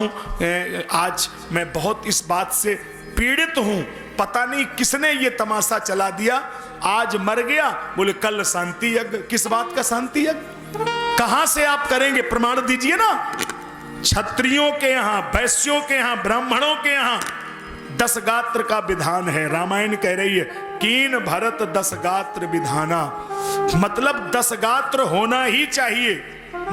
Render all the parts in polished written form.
आज मैं बहुत इस बात से पीड़ित हूं, पता नहीं किसने ये तमाशा चला दिया। आज मर गया, बोले कल शांति यज्ञ। किस बात का शांति यज्ञ? कहां से आप करेंगे? प्रमाण दीजिए ना। क्षत्रियों के यहां, वैश्यों के यहां, ब्राह्मणों के यहां 10 गात्र का विधान है। रामायण कह रही है कीन भरत 10 गात्र विधाना, मतलब 10 गात्र होना ही चाहिए।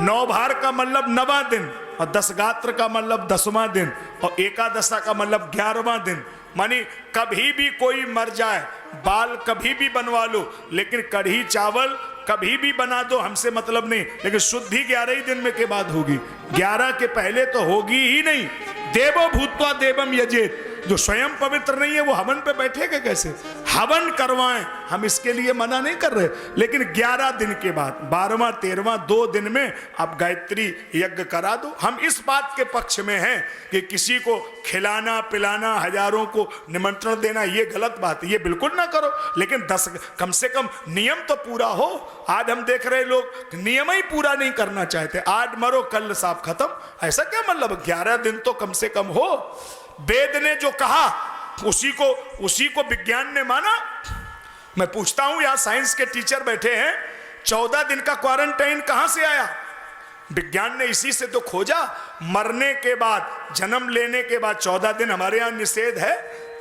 9 भार का मतलब 9वां दिन, और 10 गात्र का मतलब 10वां दिन, और एकादशा का मतलब 11वां दिन। मानी कभी भी कोई मर जाए, बाल कभी भी बनवा लो, लेकिन कढ़ी चावल कभी भी बना दो, हमसे मतलब नहीं, लेकिन शुद्धि 11 ही दिन में के बाद होगी। 11 के पहले तो होगी ही नहीं। देवो भूत्वा देवम यजेत, जो स्वयं पवित्र नहीं है वो हवन पे बैठेगा कैसे? हवन करवाएं, हम इसके लिए मना नहीं कर रहे, लेकिन 11 दिन के बाद 12वां 13वां 2 दिन में आप गायत्री यज्ञ करा दो। हम इस बात के पक्ष में हैं कि किसी को खिलाना पिलाना, हजारों को निमंत्रण देना, ये गलत बात है, ये बिल्कुल ना करो, लेकिन 10 कम से कम नियम तो पूरा हो। आज हम देख रहे लोग नियम ही पूरा नहीं करना चाहते, आज मरो कल साफ खत्म। ऐसा क्या मतलब? 11 दिन तो कम से कम हो। वेद ने जो कहा उसी को विज्ञान ने माना। मैं पूछता हूं, यहां साइंस के टीचर बैठे हैं, 14 दिन का क्वारंटाइन कहां से आया? विज्ञान ने इसी से तो खोजा। मरने के बाद, जन्म लेने के बाद 14 दिन हमारे यहां निषेध है,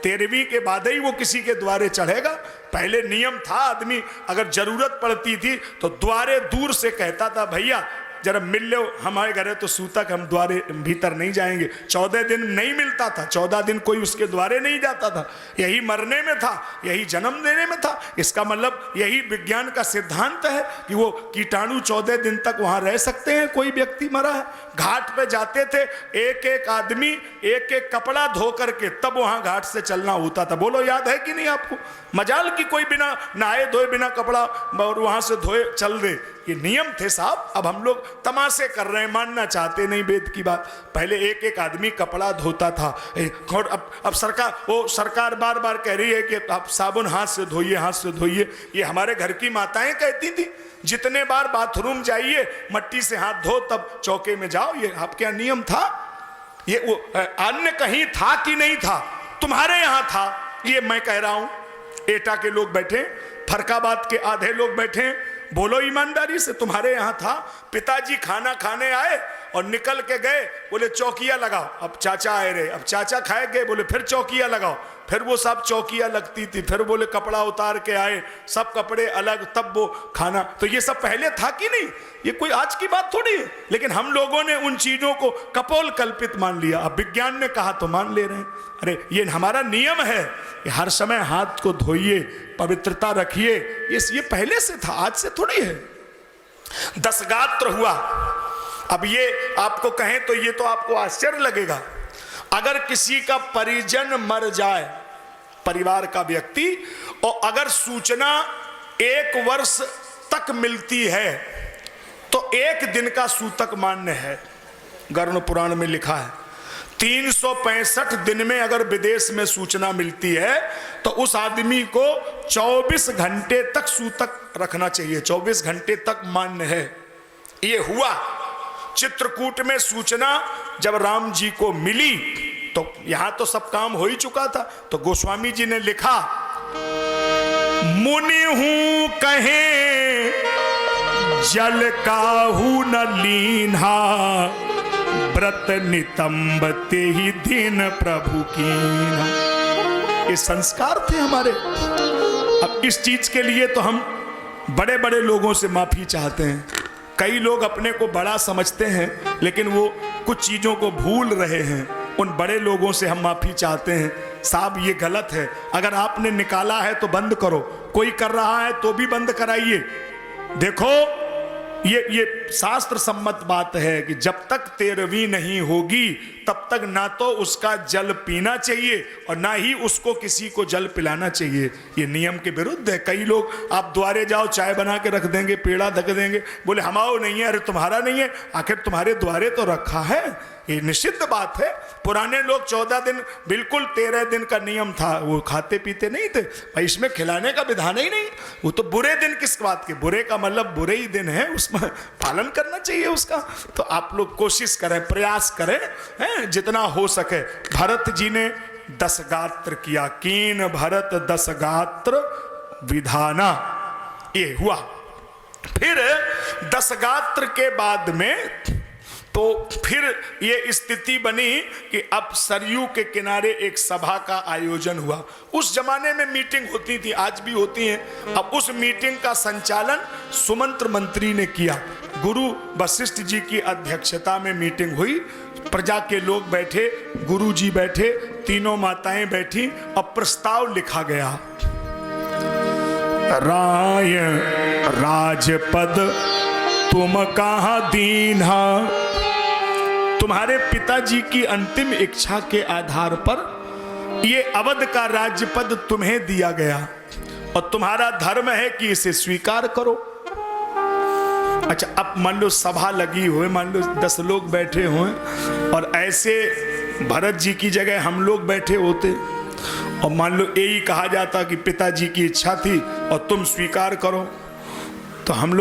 13वीं के बाद ही वो किसी के द्वारे चढ़ेगा। पहले नियम था, आदमी अगर जरूरत पड़ती थी तो द्वारे दूर से कहता था भैया जरा मिल लो, हमारे घर है तो सूतक, हम द्वारे भीतर नहीं जाएंगे। 14 दिन नहीं मिलता था, 14 दिन कोई उसके द्वारे नहीं जाता था। यही मरने में था, यही जन्म देने में था। इसका मतलब यही विज्ञान का सिद्धांत है कि वो कीटाणु 14 दिन तक वहां रह सकते हैं। कोई व्यक्ति मरा है, घाट पे जाते थे, एक एक आदमी एक एक कपड़ा धो करके तब वहां घाट से चलना होता था। बोलो याद है कि नहीं आपको? मजाल की कोई बिना नहाए धोए, बिना कपड़ा और वहां से धोए चल दे, ये नियम थे साहब। अब हम लोग तमाशे कर रहे हैं, मानना चाहते नहीं वेद की बात। पहले एक एक आदमी कपड़ा धोता था। और अब सरकार बार बार कह रही है कि आप साबुन हाथ से धोइए, हाथ से धोइए। ये हमारे घर की माताएं कहती थी, जितने बार बाथरूम जाइए मट्टी से हाथ धो तब चौके में जाओ। ये आपके यहाँ नियम था? ये वो अन्य कहीं था कि नहीं था? तुम्हारे यहाँ था, ये मैं कह रहा हूं। एटा के लोग बैठे, फरकाबाद के आधे लोग बैठे, बोलो ईमानदारी से, तुम्हारे यहां था? पिताजी खाना खाने आए और निकल के गए, बोले चौकिया लगाओ। अब चाचा आए रहे, अब चाचा खाए गए, बोले फिर चौकिया लगाओ। फिर वो सब चौकिया लगती थी, फिर बोले कपड़ा उतार के आए, सब कपड़े अलग, तब वो खाना। तो ये सब पहले था कि नहीं? ये कोई आज की बात थोड़ी है, लेकिन हम लोगों ने उन चीजों को कपोल कल्पित मान लिया। अब विज्ञान ने कहा तो मान ले रहे हैं। अरे ये हमारा नियम है कि हर समय हाथ को धोइए, पवित्रता रखिए। ये पहले से था, आज से थोड़ी है। 10 गात्र हुआ। अब ये आपको कहें तो ये तो आपको आश्चर्य लगेगा, अगर किसी का परिजन मर जाए, परिवार का व्यक्ति, और अगर सूचना 1 वर्ष तक मिलती है तो 1 दिन का सूतक मान्य है। गरुड़ पुराण में लिखा है 365 दिन में अगर विदेश में सूचना मिलती है तो उस आदमी को 24 घंटे तक सूतक रखना चाहिए। 24 घंटे तक मान्य है। ये हुआ चित्रकूट में सूचना जब राम जी को मिली तो यहां तो सब काम हो ही चुका था, तो गोस्वामी जी ने लिखा, मुनि हूं कहे जल काहू न लीन्हा, व्रत नितंबते ही दिन प्रभु कीन्हा। ये संस्कार थे हमारे। अब इस चीज के लिए तो हम बड़े बड़े लोगों से माफी चाहते हैं। कई लोग अपने को बड़ा समझते हैं, लेकिन वो कुछ चीजों को भूल रहे हैं। उन बड़े लोगों से हम माफी चाहते हैं। साहब ये गलत है, अगर आपने निकाला है तो बंद करो, कोई कर रहा है तो भी बंद कराइए। देखो ये शास्त्र सम्मत बात है कि जब तक 13वीं नहीं होगी तब तक ना तो उसका जल पीना चाहिए और ना ही उसको किसी को जल पिलाना चाहिए। ये नियम के विरुद्ध है। कई लोग आप द्वारे जाओ, चाय बना के रख देंगे, पेड़ा ढक देंगे, बोले हमाओ नहीं है। अरे तुम्हारा नहीं है, आखिर तुम्हारे द्वारे तो रखा है। ये निषिद्ध बात है। पुराने लोग 14 दिन, बिल्कुल 13 दिन का नियम था, वो खाते पीते नहीं थे भाई, इसमें खिलाने का विधान ही नहीं। वो तो बुरे दिन किस बात के, बुरे का मतलब बुरे ही दिन है, उसमें पालन करना चाहिए उसका। तो आप लोग कोशिश करें, प्रयास करें, हैं, जितना हो सके। भरत जी ने 10 गात्र किया, कीन भरत 10 गात्र विधाना, ये हुआ। फिर 10 गात्र के बाद में तो फिर ये स्थिति बनी कि अब सरयू के किनारे एक सभा का आयोजन हुआ। उस जमाने में मीटिंग होती थी, आज भी होती हैं। अब उस मीटिंग का संचालन सुमंत्र मंत्री ने किया। गुरु वशिष्ठ जी की अध्यक्षता में मीटिंग हुई, प्रजा के लोग बैठे, गुरु जी बैठे, तीनों माताएं बैठी, अब प्रस्ताव लिखा गया। राय राजपद तुम कहाँ दीन्हा, तुम्हारे पिताजी की अंतिम इच्छा के आधार पर ये अवध का राज्य पद तुम्हें दिया गया और तुम्हारा धर्म है कि इसे स्वीकार करो। अच्छा, अब मान लो सभा लगी हुई, मान लो 10 लोग बैठे हुए और ऐसे भरत जी की जगह हम लोग बैठे होते और मान लो यही कहा जाता कि पिताजी की इच्छा थी और तुम स्वीकार करो, तो हम लोग